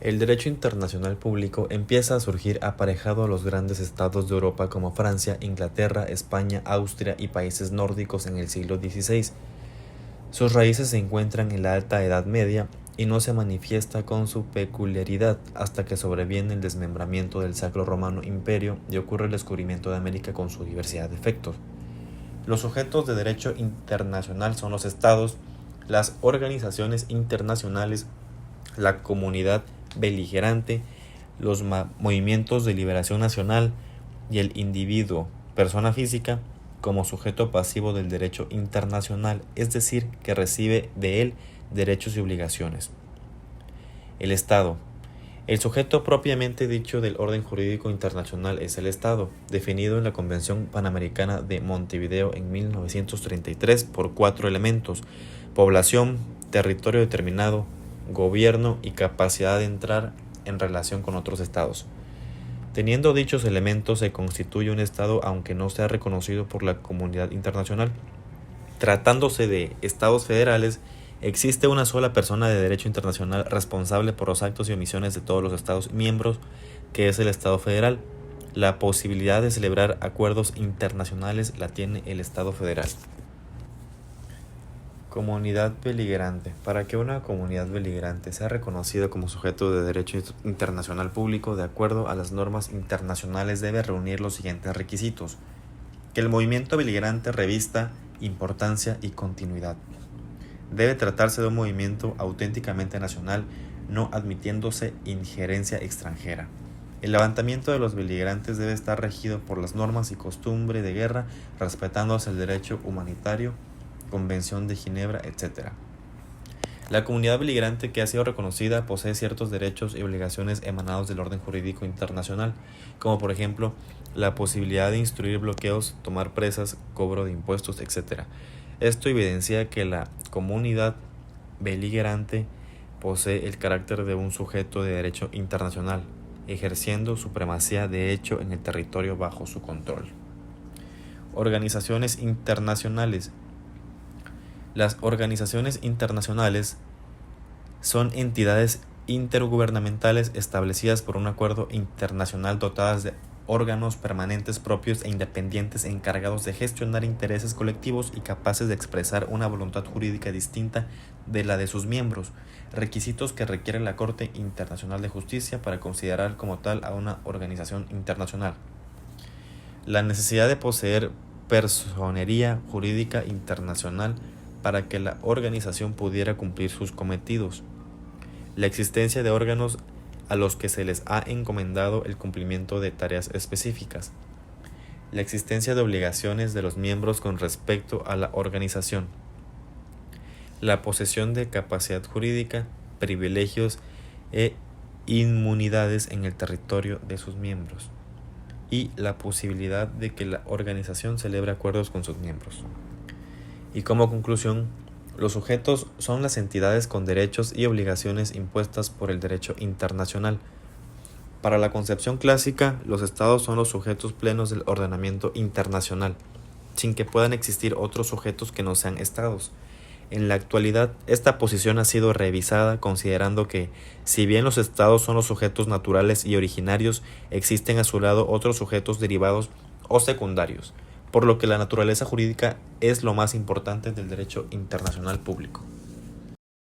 El derecho internacional público empieza a surgir aparejado a los grandes estados de Europa como Francia, Inglaterra, España, Austria y países nórdicos en el siglo XVI. Sus raíces se encuentran en la Alta Edad Media y no se manifiesta con su peculiaridad hasta que sobreviene el desmembramiento del Sacro Romano Imperio y ocurre el descubrimiento de América con su diversidad de efectos. Los sujetos de derecho internacional son los estados, las organizaciones internacionales, la comunidad beligerante, los movimientos de liberación nacional y el individuo, persona física, como sujeto pasivo del derecho internacional, es decir, que recibe de él derechos y obligaciones. El Estado. El sujeto propiamente dicho del orden jurídico internacional es el Estado, definido en la Convención Panamericana de Montevideo en 1933 por 4 elementos: población, territorio determinado, gobierno y capacidad de entrar en relación con otros estados. Teniendo dichos elementos, se constituye un estado aunque no sea reconocido por la comunidad internacional. Tratándose de estados federales, existe una sola persona de derecho internacional responsable por los actos y omisiones de todos los estados miembros, que es el Estado federal. La posibilidad de celebrar acuerdos internacionales la tiene el Estado federal. Comunidad beligerante. Para que una comunidad beligerante sea reconocida como sujeto de derecho internacional público, de acuerdo a las normas internacionales, debe reunir los siguientes requisitos: que el movimiento beligerante revista importancia y continuidad. Debe tratarse de un movimiento auténticamente nacional, no admitiéndose injerencia extranjera. El levantamiento de los beligerantes debe estar regido por las normas y costumbre de guerra, respetándose el derecho humanitario, Convención de Ginebra, etc. La comunidad beligerante que ha sido reconocida posee ciertos derechos y obligaciones emanados del orden jurídico internacional, como por ejemplo la posibilidad de instruir bloqueos, tomar presas, cobro de impuestos, etc. Esto evidencia que la comunidad beligerante posee el carácter de un sujeto de derecho internacional, ejerciendo supremacía de hecho en el territorio bajo su control. Organizaciones internacionales. Las organizaciones internacionales son entidades intergubernamentales establecidas por un acuerdo internacional dotadas de órganos permanentes propios e independientes encargados de gestionar intereses colectivos y capaces de expresar una voluntad jurídica distinta de la de sus miembros, requisitos que requiere la Corte Internacional de Justicia para considerar como tal a una organización internacional. La necesidad de poseer personería jurídica internacional para que la organización pudiera cumplir sus cometidos. La existencia de órganos a los que se les ha encomendado el cumplimiento de tareas específicas. La existencia de obligaciones de los miembros con respecto a la organización. La posesión de capacidad jurídica, privilegios e inmunidades en el territorio de sus miembros. Y la posibilidad de que la organización celebre acuerdos con sus miembros. Y como conclusión, los sujetos son las entidades con derechos y obligaciones impuestas por el derecho internacional. Para la concepción clásica, los estados son los sujetos plenos del ordenamiento internacional, sin que puedan existir otros sujetos que no sean estados. En la actualidad, esta posición ha sido revisada considerando que, si bien los estados son los sujetos naturales y originarios, existen a su lado otros sujetos derivados o secundarios, por lo que la naturaleza jurídica es lo más importante del derecho internacional público.